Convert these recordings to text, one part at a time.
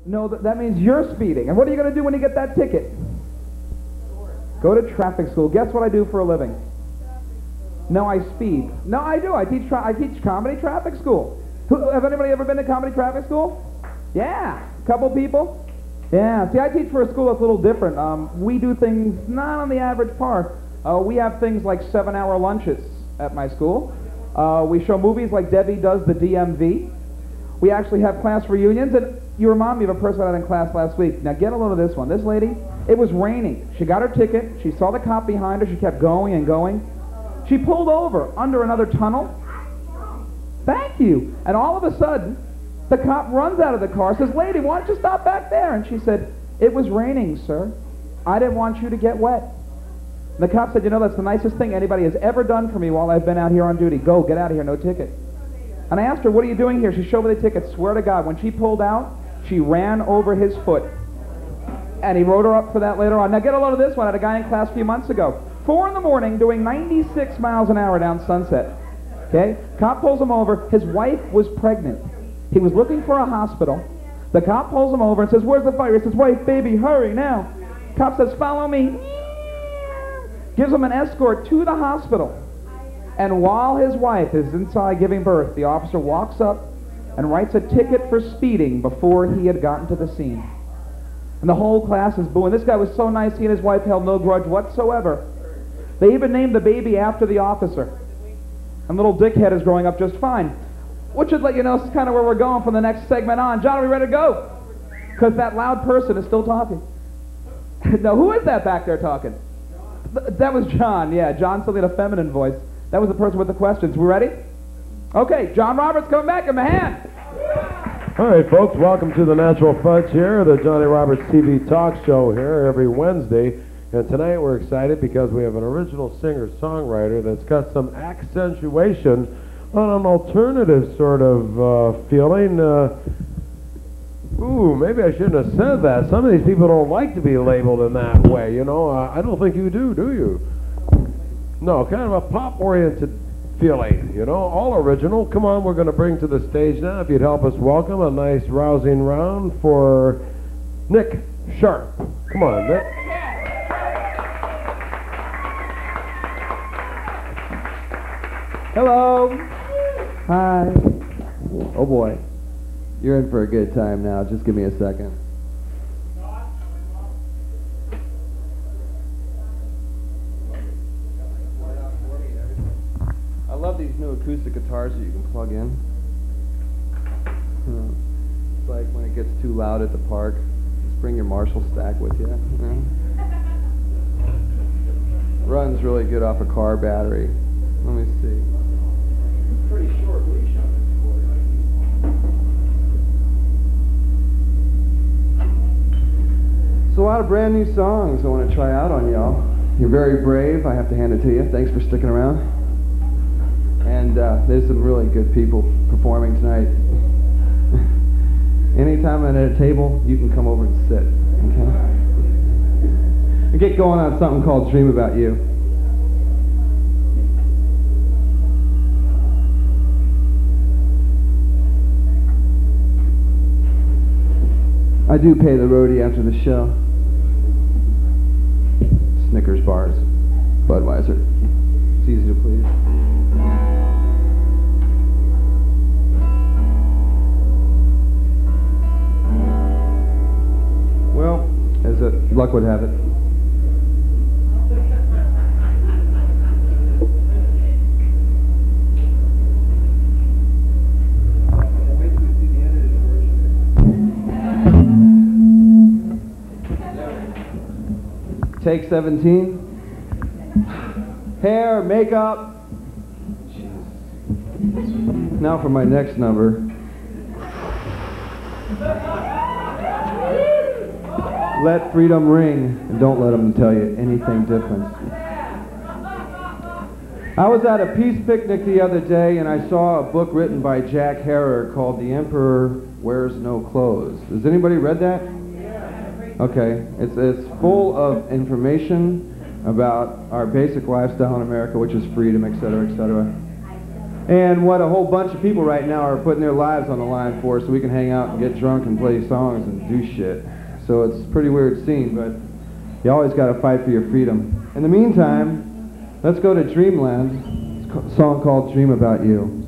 No, that means you're speeding. And what are you going to do when you get that ticket? Go to traffic school. Guess what I do for a living? No, I speed. No, I do. I teach comedy traffic school. Have anybody ever been to comedy traffic school? Yeah, a couple people. Yeah, see, I teach for a school that's a little different. We do things not on the average par. We have things like 7-hour lunches at my school. We show movies like Debbie does the DMV. We actually have class reunions, and you remind me of a person I had in class last week. Now get a load of this one. This lady, it was raining. She got her ticket. She saw the cop behind her. She kept going and going. She pulled over under another tunnel. Thank you. And all of a sudden, the cop runs out of the car, says, "Lady, why don't you stop back there?" And she said, "It was raining, sir. I didn't want you to get wet." And the cop said, "You know, that's the nicest thing anybody has ever done for me while I've been out here on duty. Go, get out of here, no ticket." And I asked her, "What are you doing here?" She showed me the ticket. Swear to God, when she pulled out, she ran over his foot. And he wrote her up for that later on. Now get a load of this one. I had a guy in class a few months ago. 4 in the morning doing 96 miles an hour down Sunset. Okay? Cop pulls him over. His wife was pregnant. He was looking for a hospital. The cop pulls him over and says, "Where's the fire?" He says, "Wife, baby, hurry now." Cop says, "Follow me." Gives him an escort to the hospital. And while his wife is inside giving birth, the officer walks up and writes a ticket for speeding before he had gotten to the scene. And the whole class is booing. This guy was so nice, he and his wife held no grudge whatsoever. They even named the baby after the officer. And little Dickhead is growing up just fine. Which should let you know kind of where we're going from the next segment on. John, are we ready to go? Because that loud person is still talking. Now, who is that back there talking? That was John, yeah. John still had a feminine voice. That was the person with the questions. We ready? Okay, John Roberts coming back in my hand. All right, folks, welcome to the Natural Fudge here, the Johnny Roberts TV talk show here every Wednesday. And tonight we're excited because we have an original singer-songwriter that's got some accentuation on an alternative sort of feeling. Ooh, maybe I shouldn't have said that. Some of these people don't like to be labeled in that way, you know. I don't think you do you? No, kind of a pop-oriented feeling, you know, all original. Come on, we're going to bring to the stage now, if you'd help us welcome a nice rousing round for Nick Sharpe. Come on, Nick. Hello. Hi. Oh boy. You're in for a good time now. Just give me a second. I love these new acoustic guitars that you can plug in. It's like when it gets too loud at the park, just bring your Marshall stack with you. Runs really good off a car battery. Let me see. Pretty short leash on this. So a lot of brand new songs I want to try out on y'all. You're very brave, I have to hand it to you. Thanks for sticking around. And there's some really good people performing tonight. Anytime I'm at a table, you can come over and sit, okay? We get going on something called Dream About You. I do pay the roadie after the show. Snickers bars, Budweiser. It's easy to please. Well, as luck would have it. Take 17. Hair, makeup. Jeez. Now for my next number. Let freedom ring, and don't let them tell you anything different. I was at a peace picnic the other day, and I saw a book written by Jack Herer called The Emperor Wears No Clothes. Has anybody read that? Okay, it's full of information about our basic lifestyle in America, which is freedom, etc., etc. And what a whole bunch of people right now are putting their lives on the line for, so we can hang out and get drunk and play songs and do shit. So it's a pretty weird scene, but you always got to fight for your freedom. In the meantime, let's go to Dreamland. It's a song called Dream About You.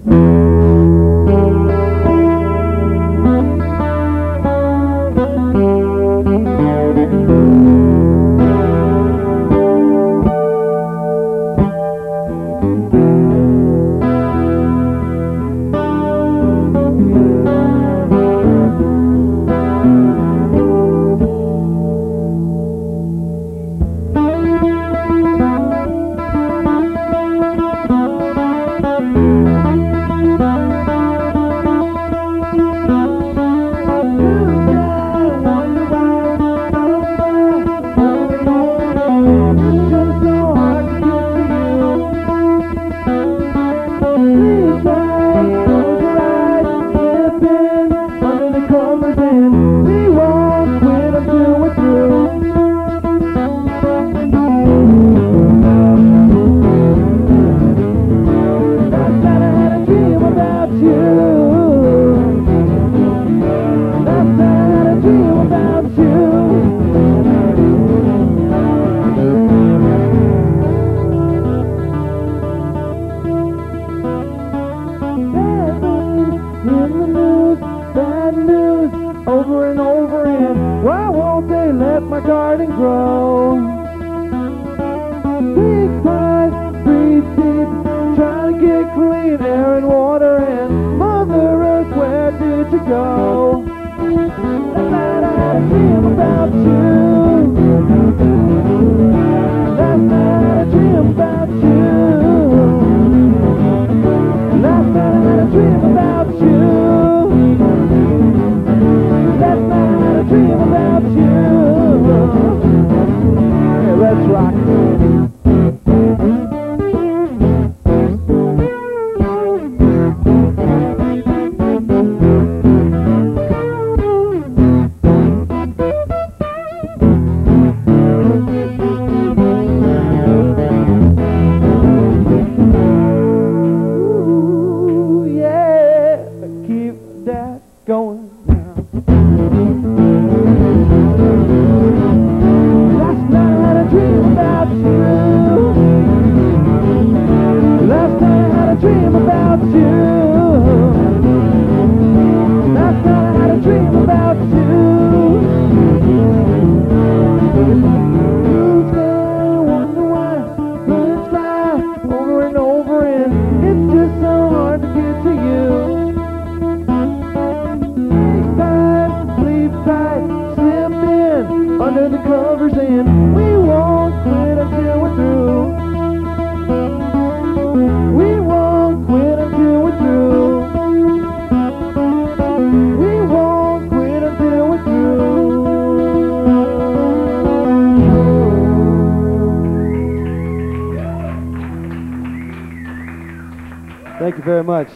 Thank you very much.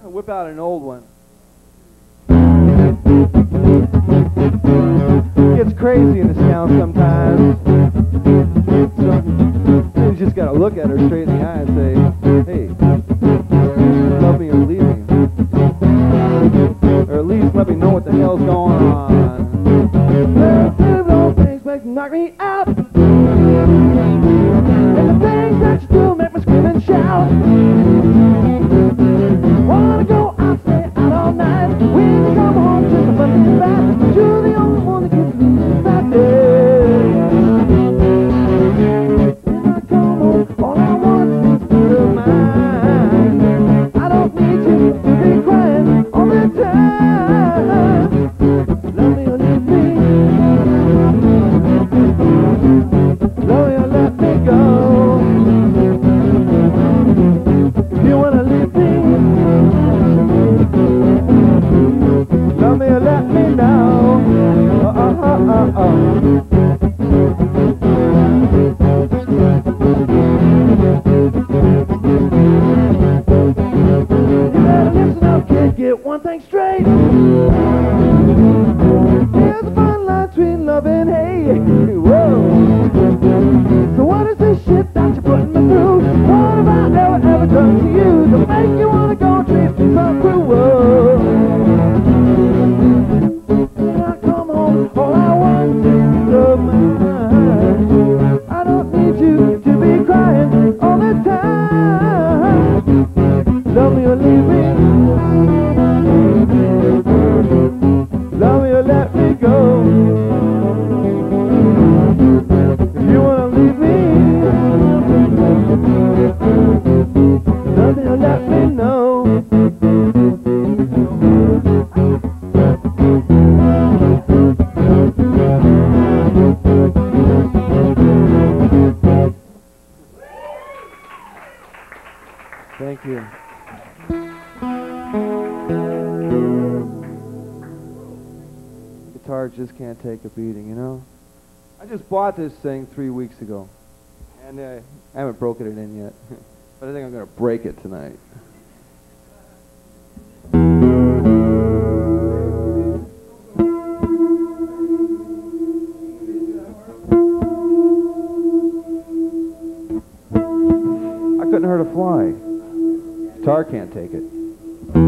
I'll whip out an old one. It gets crazy in this town sometimes. So you just gotta look at her straight in the eye and say, hey, love me or leave me. Or at least let me know what the hell's going on. Little things make me knock me out. And the things that you do make me scream and shout. Wanna go out, stay out all night. When you come home, just a fucking back. But you're the only one that gets me back there. When I come home, all I want is peace of mind. I don't need you to be crying all the time. Love me or leave me. Love me or let me go. If you wanna leave me, love me or let me know. You better listen up, kid, get one thing straight. There's a fine line between love and hate. Whoa. So what is this shit that you're putting me through? What have I Thank you. Guitar just can't take a beating, you know? I just bought this thing 3 weeks ago, and I haven't broken it in yet, but I think I'm going to break it tonight. I couldn't hurt a fly. Guitar can't take it. Get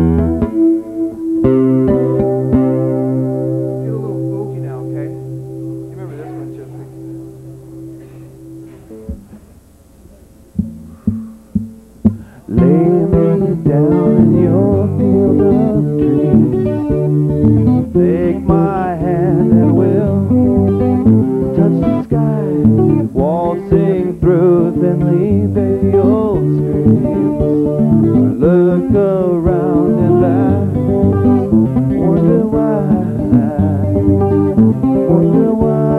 a little boogie now, okay? You remember this one, Jeffrey? Lay me down in your field of dreams. Take my hand and we'll touch the sky. Waltzing through thinly veiled screams. Look around and I wonder why,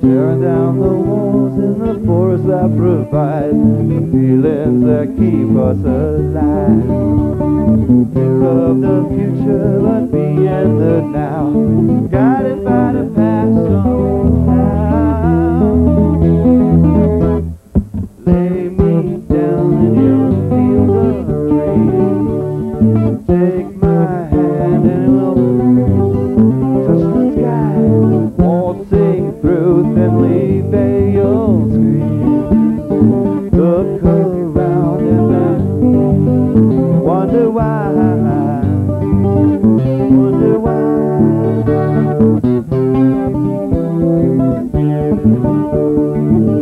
tearing down the walls in the forest that provide the feelings that keep us alive. Think of the future, but be in the now, guided by the past somehow. Lay me down in your field of dreams. Take my hand and we'll touch the sky. Waltzing through thinly veiled screens. Look around and I wonder why. Wonder why.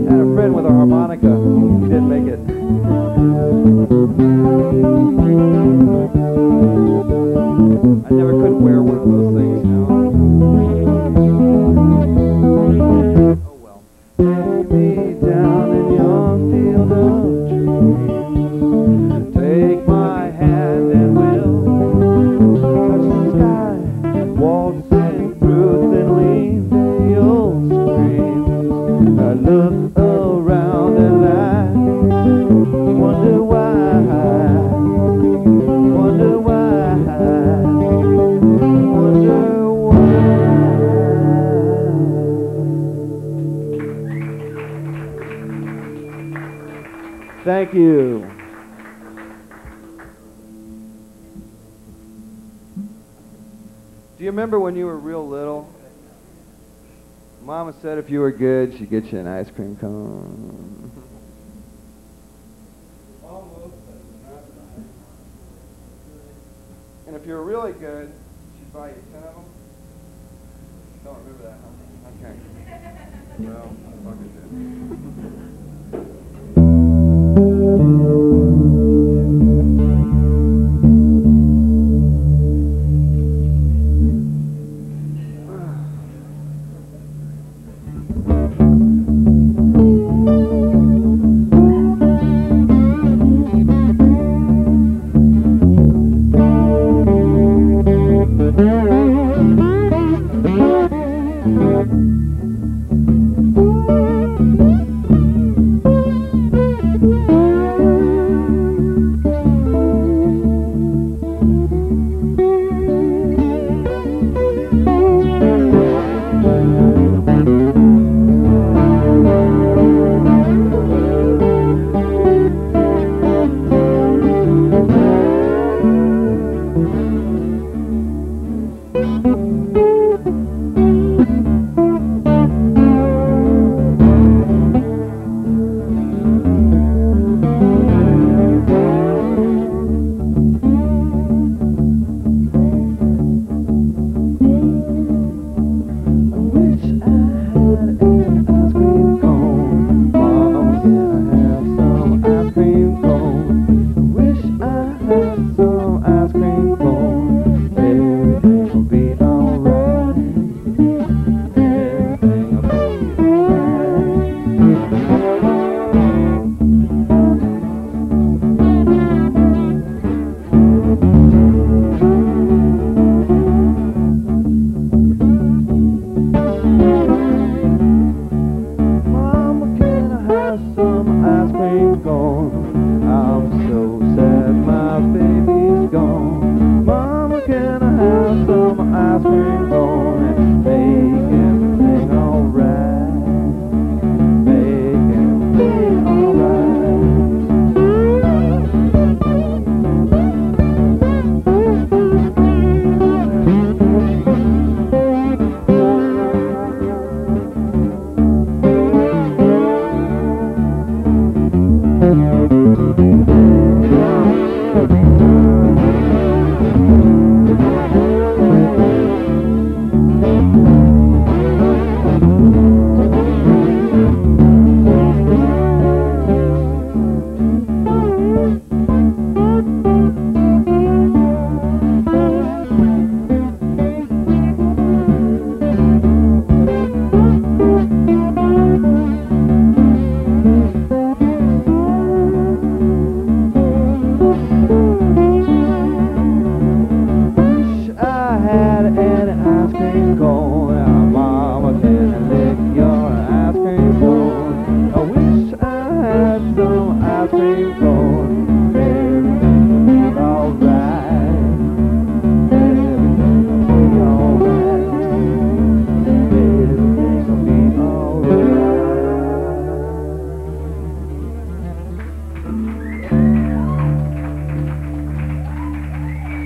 Had a friend with a harmonica. He didn't make it. I never could wear one of those things now. Oh well. Lay me down in your field of dreams. Take my hand and we'll touch the sky. Waltzing through thinly veiled screams. I look around and I wonder why. Wonder why. Wonder why. Thank you. Do you remember when you were real little? Mama said if you were good, she'd get you an ice cream cone. And if you were really good, she'd buy you 10 of them. Don't remember that, huh? Okay. Well, fuck it then. ice cream cone and make everything alright. Make everything alright.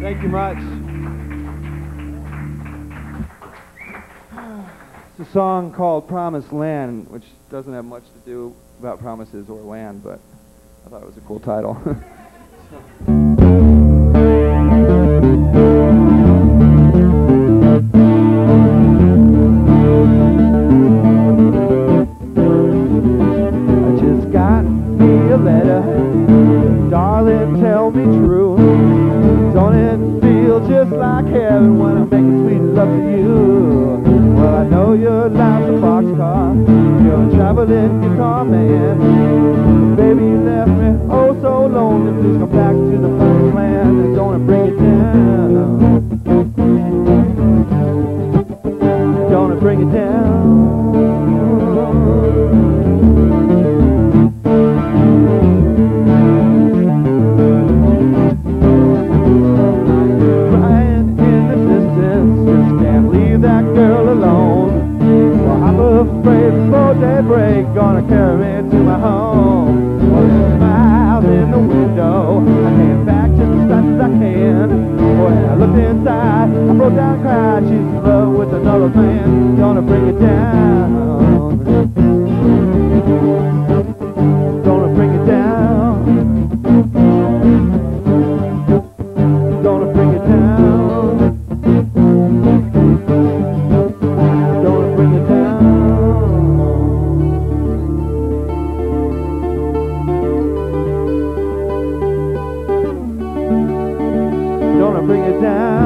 Thank you much. It's a song called Promised Land, which doesn't have much to do about promises or land, but I thought it was a cool title. I just got me a letter, darling, tell me true. Don't it feel just like heaven when I'm making sweet love to you? Well, I know you're like a boxcar, you're a traveling guitar man. Baby, you left me oh so lonely. Please come back to the promised land and don't bring it down. Don't bring it down. Daybreak, gonna carry me to my home. Well, there's smiles in the window. I came back just as fast as I can. When I looked inside, I broke down and cried. She's in love with another man. Gonna bring it down. Gonna bring it down. Gonna bring it down. Gonna bring it down. Bring it down.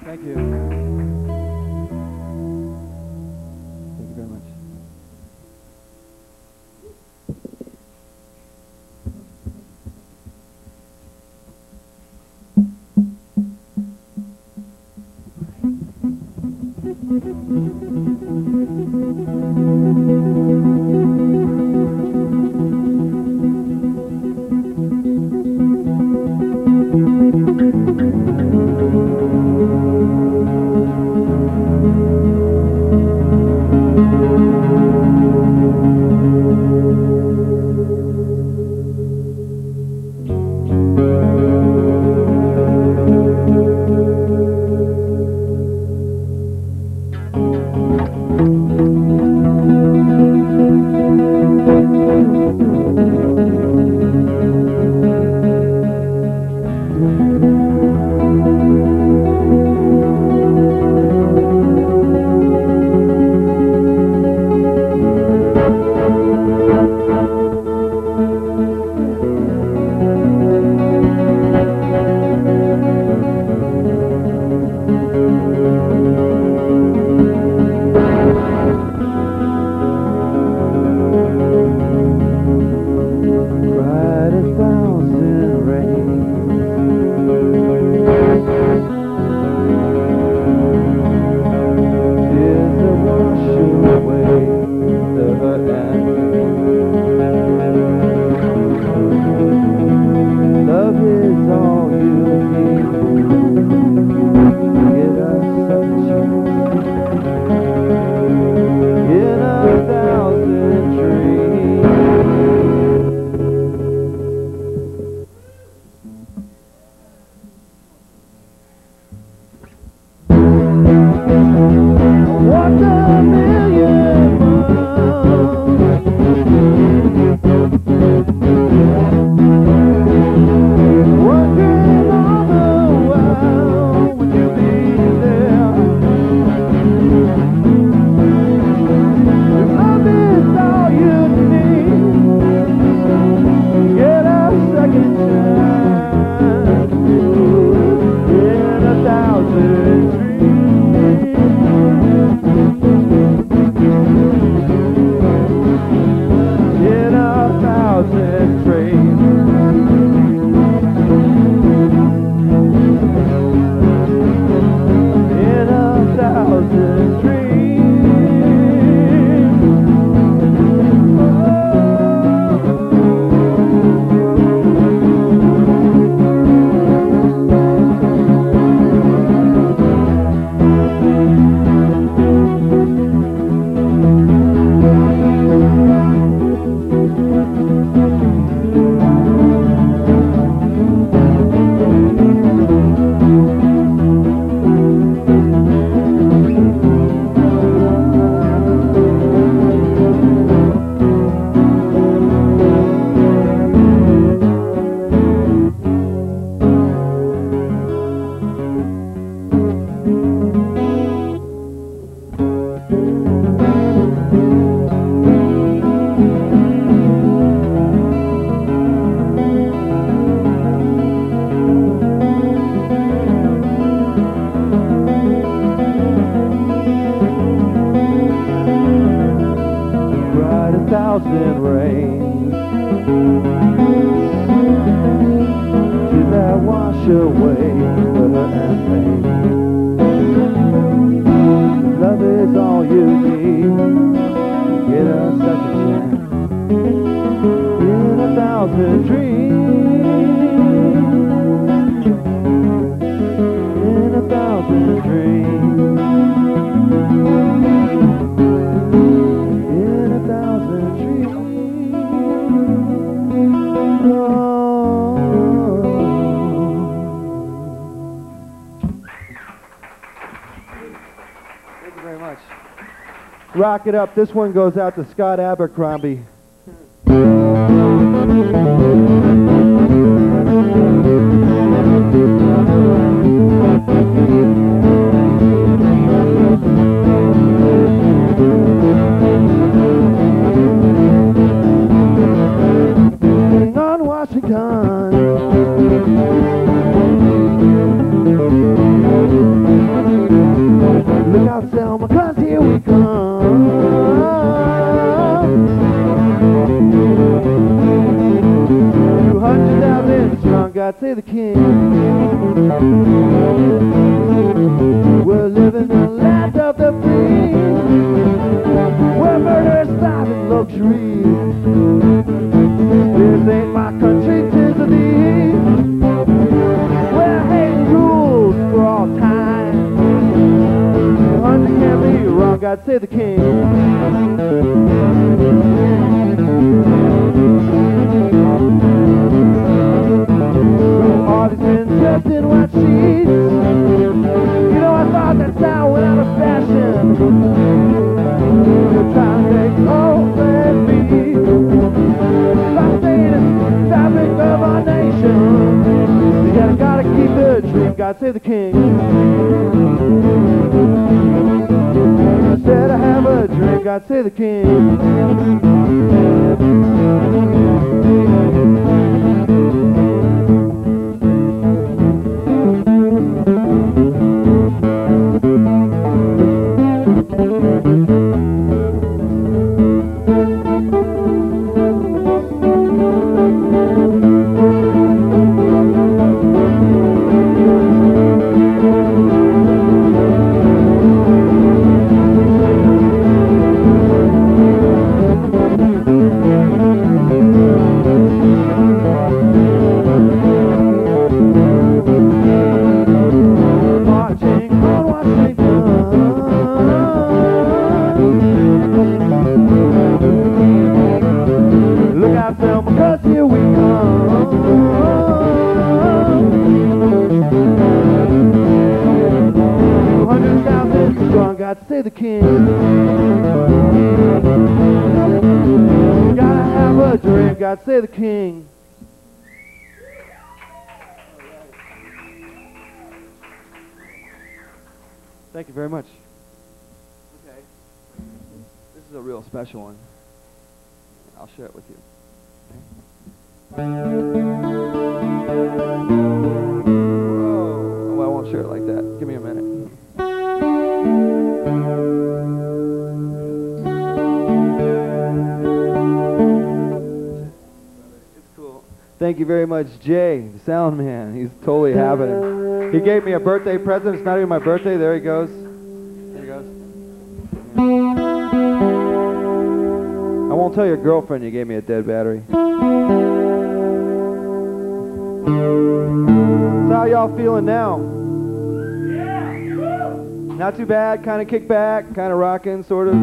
Thank you. Thank you very much. 1,000 rains that wash away the hurt and pain. Love is all you need to get a second chance in 1,000 dreams, in 1,000 dreams, in 1,000 dreams. Rock it up. This one goes out to Scott Abercrombie. On Washington, look out, Selma, 'cause here we come. 200,000 strong, God save the king. We're living in the land of the free, where murder is life in luxury. This ain't my country, 'tis of thee, where hate rules for all time. 100 can't be wrong, God save the king. All these men dressed in white sheets, you know I thought that style went out of fashion. They're trying to take over me by staying in the fabric of our nation. You gotta keep the dream, God save the king. Said I have a dream, God save the king. The king. You gotta have a dream, God save the king. Thank you very much. Okay. This is a real special one. I'll share it with you. Okay. Whoa. Oh, I won't share it like that. Give me a minute. Thank you very much, Jay, the sound man. He's totally having it. He gave me a birthday present. It's not even my birthday. There he goes. There he goes. I won't tell your girlfriend you gave me a dead battery. So how y'all feeling now? Not too bad. Kind of kick back. Kind of rocking, sort of.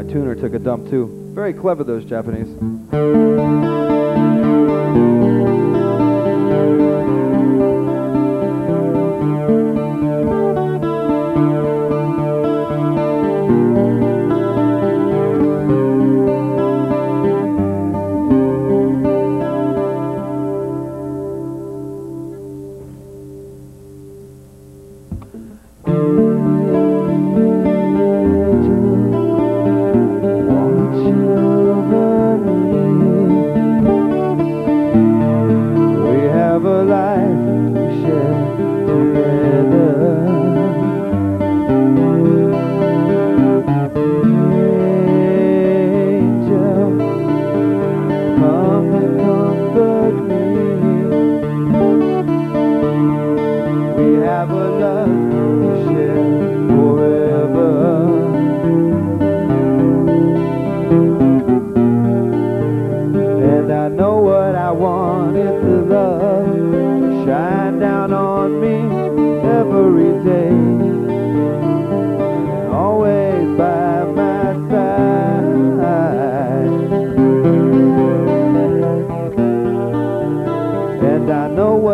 Tuner took a dump too. Very clever, those Japanese.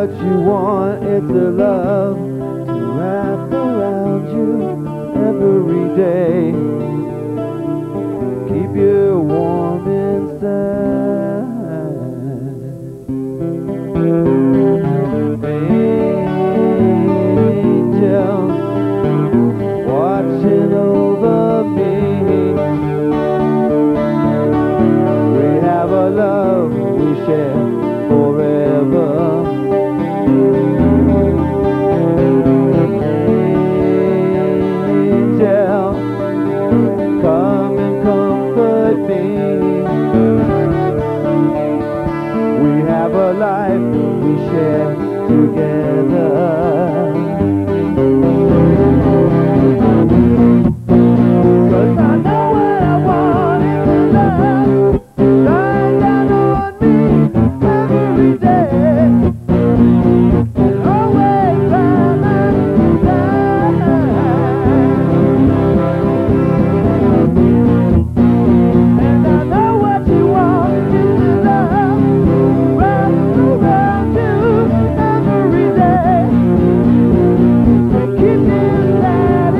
what you want. It's a love to wrap around you every day. Keep you warm inside. Angel watching over me. We have a love we share forever. Angel, come and comfort me. We have a life we share together. Cause I know what I want in love. Shine down on me every day. Always by my side. And I know what you want in love. Wrap around you every day. Keep you satisfied.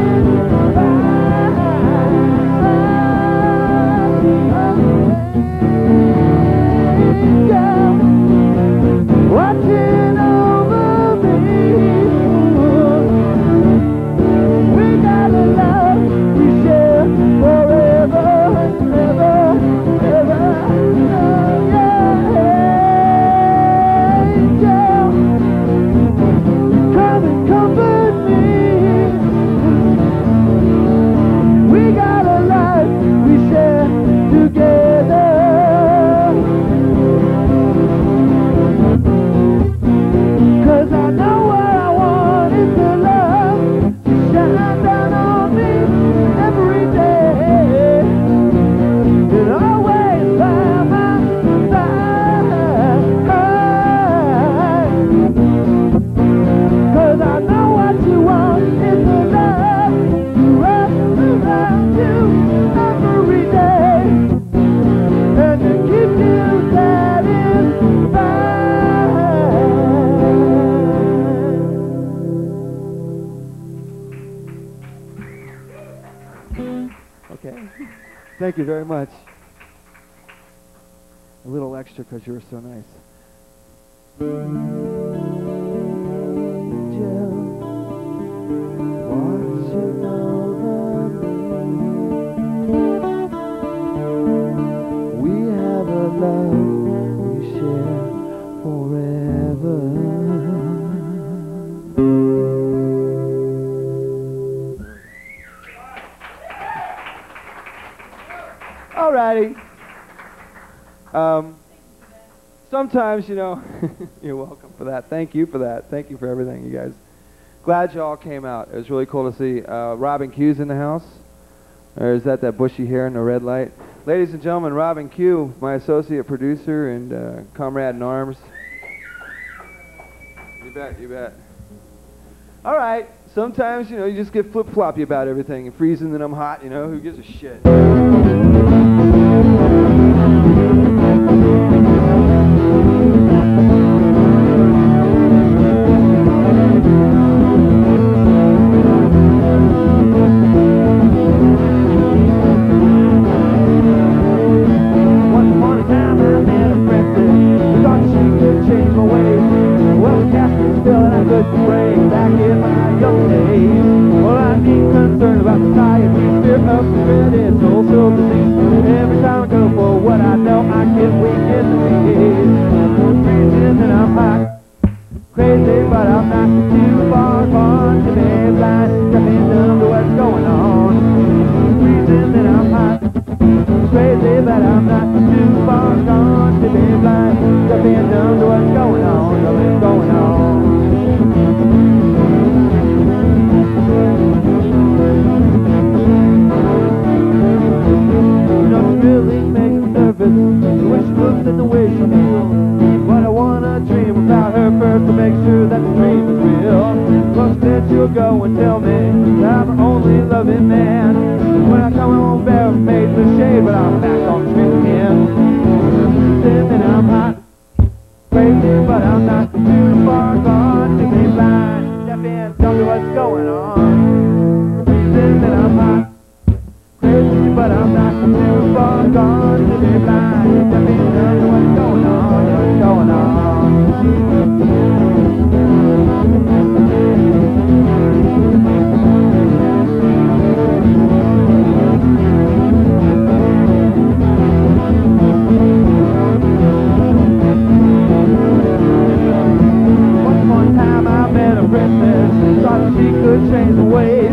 Watching over me. We got a love we share forever, ever, ever. Oh, yeah. Angel, come and comfort me. We got a life we share together. Cause I know what I want is the love to shine down on me every day. And always by my side. Cause I know what you want is the love to wrap around you every day. And to keep you satisfied. Okay. Thank you very much. A little extra because you were so nice. Angel, watching over me. We have a love we share forever. Alrighty. Sometimes, you know, you're welcome for that. Thank you for that. Thank you for everything, you guys. Glad you all came out. It was really cool to see. Robin Q's in the house. Or is that bushy hair and the red light? Ladies and gentlemen, Robin Q, my associate producer and comrade in arms. You bet, you bet. All right. Sometimes, you know, you just get flip-floppy about everything. You're freezing and I'm hot, you know, who gives a shit? But I'm not too far tell me what's going on. Freezing and I'm hot, crazy, but I'm not too far gone to be blind. Tell me what's going on, what's going on. She could change the ways,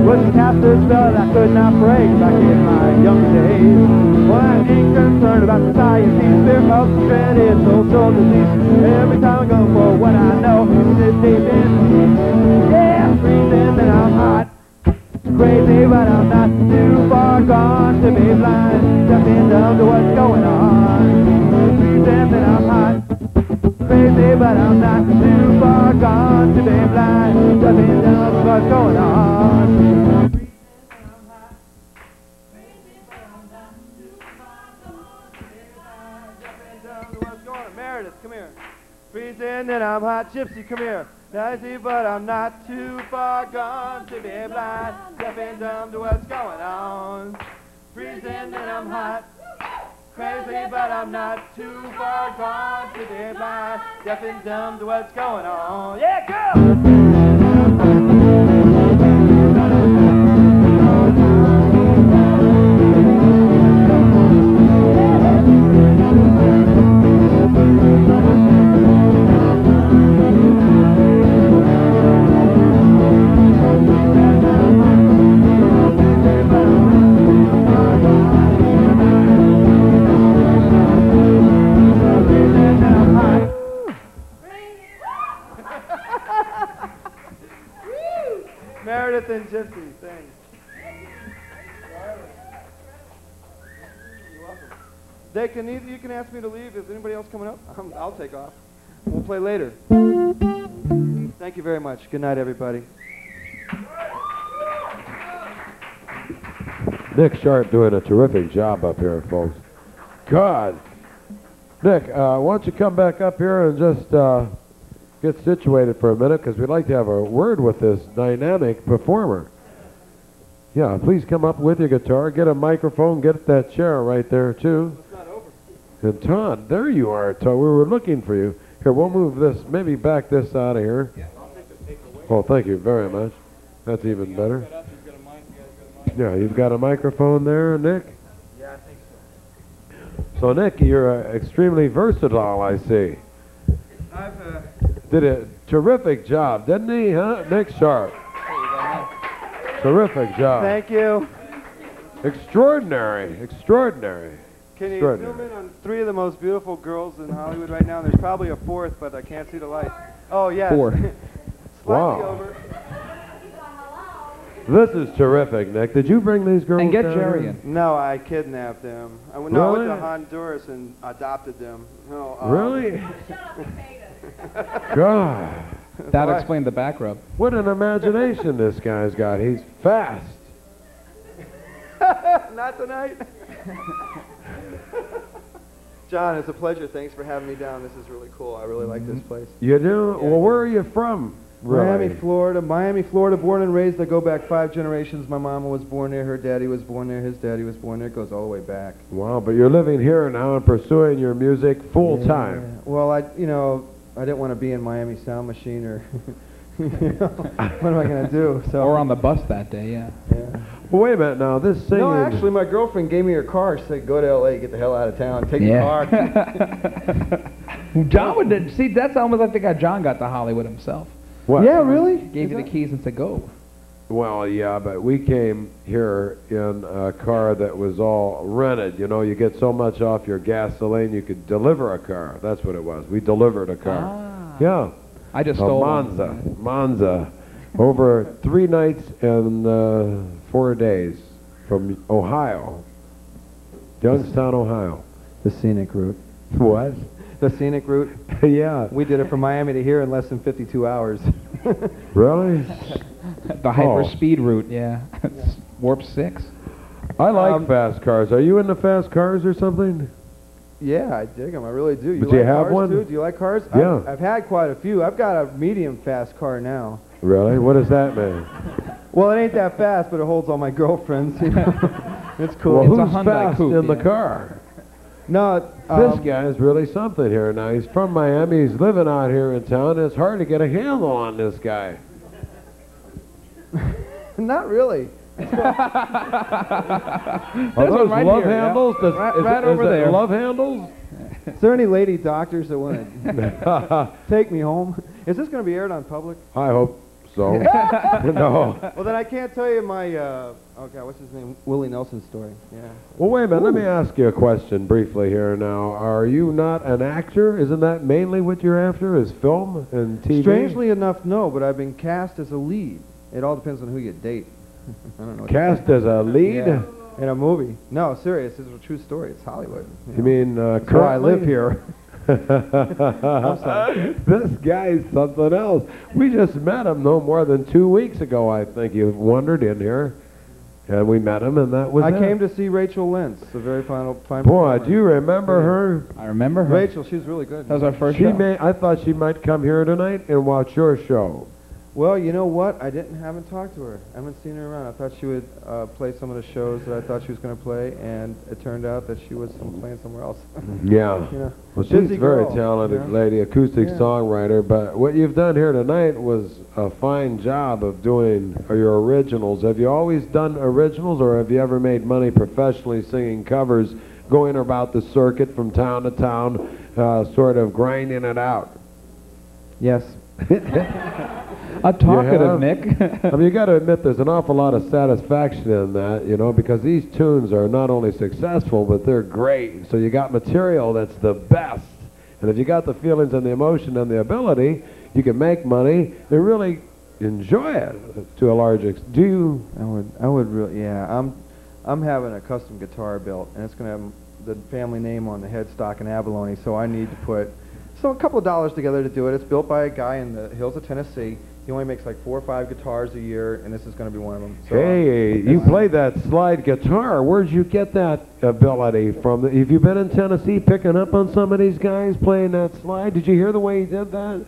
but she cast a spell that I could not break back in my younger days. Well, I ain't concerned about society's fear of dreaded social disease. Every time I go for what I know, it's deep in me. Yeah, I'm freezing and I'm hot, crazy, but I'm not too far gone to be blind, deaf and dumb to what's going on. Freezing and I'm hot, crazy, but I'm not too far gone to be blind, deaf and dumb to what's going on. Meredith, come here. Freezing and I'm hot, Gypsy, come here. Noisy, but I'm not too far gone to be blind, deaf and dumb to what's going on. Freezing and I'm hot, crazy, but I'm not too far gone to be blind, deaf and dumb to what's going on. Yeah, girl! Meredith and Gypsy, thanks. You're welcome. They can either, you can ask me to leave. Is anybody else coming up? I'll take off. We'll play later. Thank you very much. Good night, everybody. Nick Sharpe doing a terrific job up here, folks. God. Nick, why don't you come back up here and just get situated for a minute, because we'd like to have a word with this dynamic performer. Yeah, please come up with your guitar, get a microphone, get that chair right there, too. It's not over. And Todd, there you are, Todd. We were looking for you. Here, we'll move this, maybe back this out of here. Yeah, I'll take the tape away. Oh, thank you very much. That's even better. Yeah, you've got a microphone there, Nick? Yeah, I think so. So, Nick, you're extremely versatile, I see. Did a terrific job, didn't he, huh? Nick Sharpe. Terrific job. Thank you. Extraordinary, extraordinary. Can you zoom in on 3 of the most beautiful girls in Hollywood right now? There's probably a 4th, but I can't see the light. Oh, yes. 4. Slightly Wow. over. This is terrific, Nick. Did you bring these girls And get down Jerry here? in. No, I kidnapped them. I went Really? to Honduras and adopted them. No, Really? God. That Why? explained the back rub. What an imagination this guy's got. He's fast. Not tonight. John, it's a pleasure. Thanks for having me down. This is really cool. I really like this place. You do? Yeah. Well, where are you from? Really? Miami, Florida, born and raised. I go back 5 generations. My mama was born there. Her daddy was born there. His daddy was born there. It goes all the way back. Wow, but you're living here now and pursuing your music full time. Well, I didn't want to be in Miami Sound Machine or, what am I going to do? So. Or on the bus that day, yeah. Yeah. Well, wait a minute now. This singing. No, actually, my girlfriend gave me her car. She said, "Go to L.A., get the hell out of town, take the car." John would, see, that's almost like how John got to Hollywood himself. What? Yeah, really? Gave you the keys and said, go. Well, yeah, but we came here in a car that was all rented. You know, you get so much off your gasoline, you could deliver a car. That's what it was. We delivered a car. Ah. Yeah. I just A stole Monza. one. Monza. Over 3 nights and 4 days from Ohio. Youngstown, Ohio. The scenic route. What? The scenic route. Yeah. We did it from Miami to here in less than 52 hours. Really? The hyper-speed route, yeah. It's Warp 6. I like fast cars. Are you into fast cars or something? Yeah, I dig them. I really do. But do you like have cars one? Too? Do you like cars? Yeah. I've had quite a few. I've got a medium fast car now. Really? What does that mean? Well, it ain't that fast, but it holds all my girlfriends. You know? It's cool. Well, It's a who's Hyundai fast coupe, in the yeah. car? No, This guy's really something here now. He's from Miami. He's living out here in town. It's hard to get a handle on this guy. not really. Are There's those one right love here, yeah. handles? Right over it there. Love handles? Is there any lady doctors that want to take me home? Is this going to be aired on public? I hope so. No. Well, then I can't tell you my, what's his name? Willie Nelson story. Yeah. Well, wait a minute. Let me ask you a question briefly here now. Are you not an actor? Isn't that mainly what you're after, is film and TV? Strangely enough, no, but I've been cast as a lead. It all depends on who you date. I don't know. what Cast as a lead? Yeah, in a movie. No, serious. This is a true story. It's Hollywood. You mean That's why I live currently? here. I'm sorry. This guy's something else. We just met him no more than 2 weeks ago, I think. You wandered in here, and we met him, and that was I it. came to see Rachel Lentz, the very fine Boy, performer. do you remember her? I remember her. Rachel, she was really good. That was our first She show. may. I thought she might come here tonight and watch your show. Well, you know what? I haven't talked to her. I haven't seen her around. I thought she would play some of the shows that I thought she was going to play, and it turned out that she was playing somewhere else. Yeah. You know, Well, she's busy a very girl, talented you know? lady, acoustic Yeah. songwriter. But what you've done here tonight was a fine job of doing your originals. Have you always done originals, or have you ever made money professionally singing covers, going about the circuit from town to town, sort of grinding it out? Yes. A talkative have? Nick. I mean, you got to admit there's an awful lot of satisfaction in that, you know, because these tunes are not only successful, but they're great. So you got material that's the best. And if you got the feelings and the emotion and the ability, you can make money and really enjoy it to a large extent. Do you? I would really, yeah. I'm having a custom guitar built, and it's going to have the family name on the headstock in abalone, so I need to put a couple of dollars together to do it. It's built by a guy in the hills of Tennessee. He only makes like 4 or 5 guitars a year, and this is going to be one of them. So, Hey, you played that slide guitar. Where'd you get that ability from? Have you been in Tennessee picking up on some of these guys playing that slide? Did you hear the way he did that?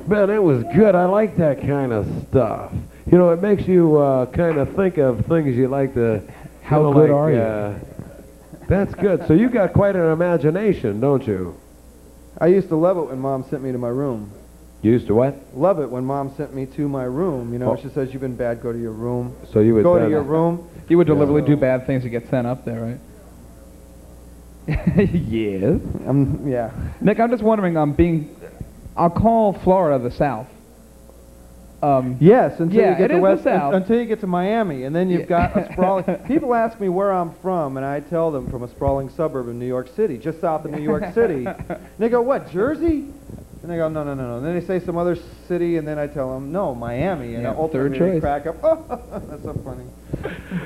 Man, it was good. I like that kind of stuff. You know, it makes you kind of think of things you like to... How kinda good like, are you? That's good. So you got quite an imagination, don't you? I used to love it when Mom sent me to my room. You used to what? Love it when Mom sent me to my room. You know, Oh. she says, you've been bad, go to your room. So you would Go to then- your room. You would deliberately do bad things to get sent up there, right? Yes. Yeah. Nick, I'm just wondering, I'll call Florida the South. Yes, until Yeah, you get it to is the West, South. until you get to Miami, and then you've got a sprawling. People ask me where I'm from, and I tell them from a sprawling suburb of New York City, just south of New York City. And they go, "What, Jersey?" And they go, "No, no, no, no." And then they say some other city, and then I tell them, "No, Miami." And Yeah, ultimately third they choice. crack up. Oh, that's so funny.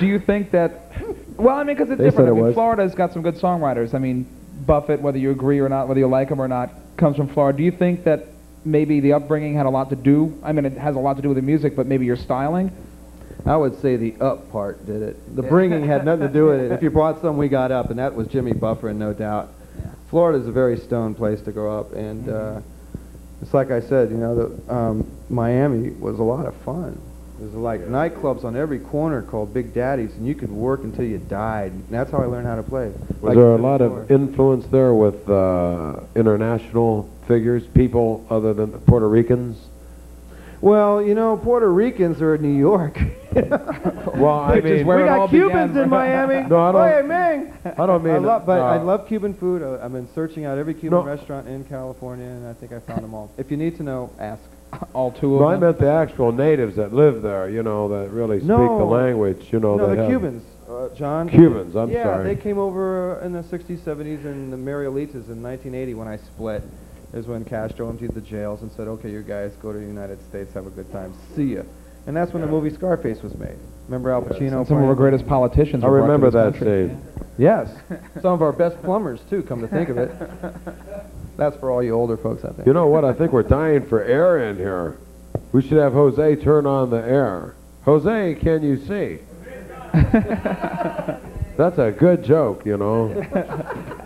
Do you think that... Well, I mean, because it's They different. said I it mean, was. Florida's got some good songwriters. I mean, Buffett, whether you agree or not, whether you like him or not, comes from Florida. Do you think that maybe the upbringing had a lot to do? I mean, it has a lot to do with the music, but maybe your styling? I would say the up part did it. The bringing had nothing to do with it. If you brought some, we got up, and that was Jimmy Buffett, no doubt. Florida's a very stone place to grow up, and it's like I said, you know, Miami was a lot of fun. There's like nightclubs on every corner called Big Daddy's, and you could work until you died. And that's how I learned how to play. Was there a lot of influence there with international figures, people other than the Puerto Ricans? Well, you know, Puerto Ricans are in New York. Well, I Which is mean, where we it all got Cubans began. in Miami. No, I don't- Hey, Ming. I don't mean. I love Cuban food. I've been searching out every Cuban No. restaurant in California, and I think I found them all. If you need to know, ask. All two of No, I them? meant the actual natives that live there. You know, that really speak No. the language. You know, No, they the have Cubans, John. Cubans. I'm yeah, sorry. they came over in the 60s, 70s, and the Marielitas in 1980 when I split. Is when Castro emptied the jails and said, "Okay, you guys go to the United States, have a good time, see ya." And that's when the movie Scarface was made. Remember Al Pacino? And some of our playing- greatest politicians I were brought to remember this that country. scene. Yes, some of our best plumbers too. Come to think of it, that's for all you older folks out there. You know what? I think we're dying for air in here. We should have Jose turn on the air. Jose, can you see? That's a good joke, you know.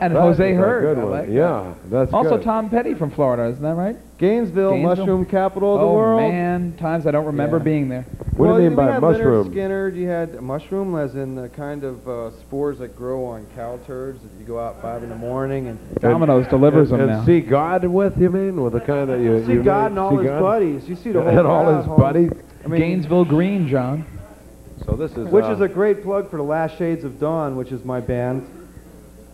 And That Jose is a Hurd. good I one. like that. Yeah, that's Also good. Tom Petty from Florida, isn't that right? Gainesville, mushroom capital of the world. Oh man, times I don't remember Yeah. being there. What do you mean by you had mushroom? Leonard Skinner, you had mushroom, as in the kind of spores that grow on cow turds that you go out 5 in the morning and Domino's delivers them and now. see God with, you mean? With the kind of you see you God and all see his God? buddies. You see the whole And all crowd, his whole- buddies. I mean, Gainesville Green, John. So this is which is a great plug for the Last Shades of Dawn, which is my band.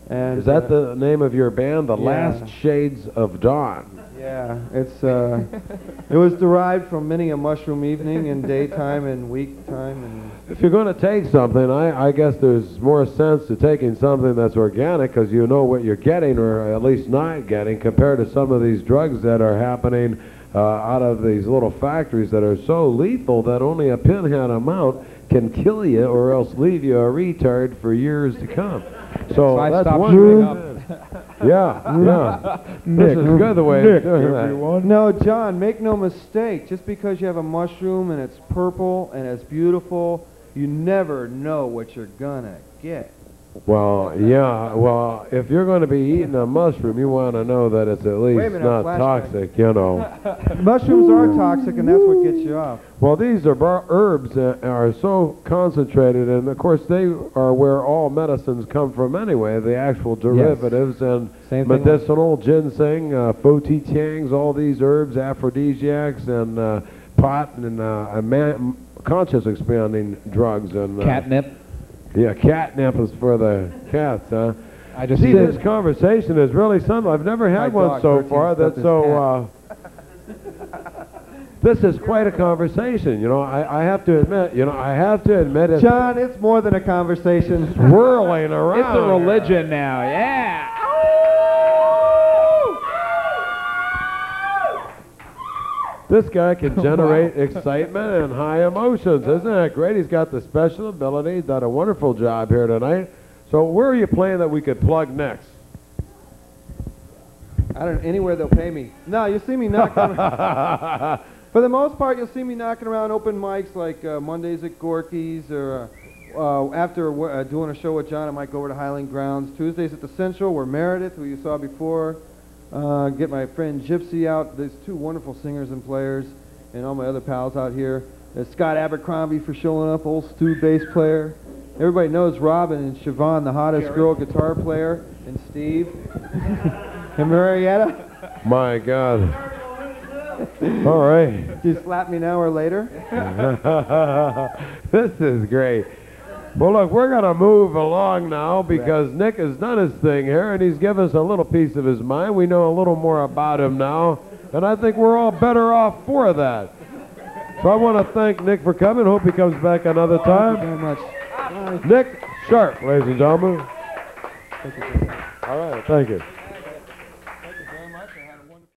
And is that the name of your band? The yeah. Last Shades of Dawn. Yeah, it's it was derived from many a mushroom evening and daytime and week time and. If you're going to take something, I guess there's more sense to taking something that's organic because you know what you're getting, or at least not getting, compared to some of these drugs that are happening out of these little factories that are so lethal that only a pinhead amount can kill you or else leave you a retard for years to come. So I that's stopped one shooting thing. Yeah. This is good the way it's doing that. No, John, make no mistake. Just because you have a mushroom and it's purple and it's beautiful, you never know what you're gonna get. Well, yeah. Well, if you're going to be eating a mushroom, you want to know that it's at Wait a least minute, not flashback. toxic, you know. Mushrooms are toxic, and that's what gets you off. Well, these are herbs that are so concentrated, and of course they are where all medicines come from anyway, the actual derivatives and Same thing medicinal, ginseng, fotitangs, all these herbs, aphrodisiacs, and pot, and conscious expanding drugs. And Catnip. Yeah, catnip is for the cats, huh? I just See, did. this conversation is really something. I've never had My one dog, so 13, far stuffed that's his so... This is quite a conversation, you know. I have to admit, it's John, it's more than a conversation. swirling around. It's a religion now, yeah. This guy can generate excitement and high emotions. Isn't that great? He's got the special ability. He's done a wonderful job here tonight. So where are you playing that we could plug next? I don't know, anywhere they'll pay me. No, you'll see me knocking around. For the most part, you'll see me knocking around open mics like Mondays at Gorky's, or after doing a show with John, I might go over to Highland Grounds. Tuesdays at the Central, where Meredith, who you saw before, get my friend Gypsy out. There's two wonderful singers and players, and all my other pals out here. There's Scott Abercrombie for showing up, old Stu bass player. Everybody knows Robin and Siobhan, the hottest girl guitar player, and Steve. And Marietta. My God. All right. Do you slap me now or later? This is great. Well, look, we're going to move along now because Nick has done his thing here, and he's given us a little piece of his mind. We know a little more about him now, and I think we're all better off for that. So I want to thank Nick for coming. Hope he comes back another time. Thank you very much. Nick Sharpe, ladies and gentlemen. All right, thank you.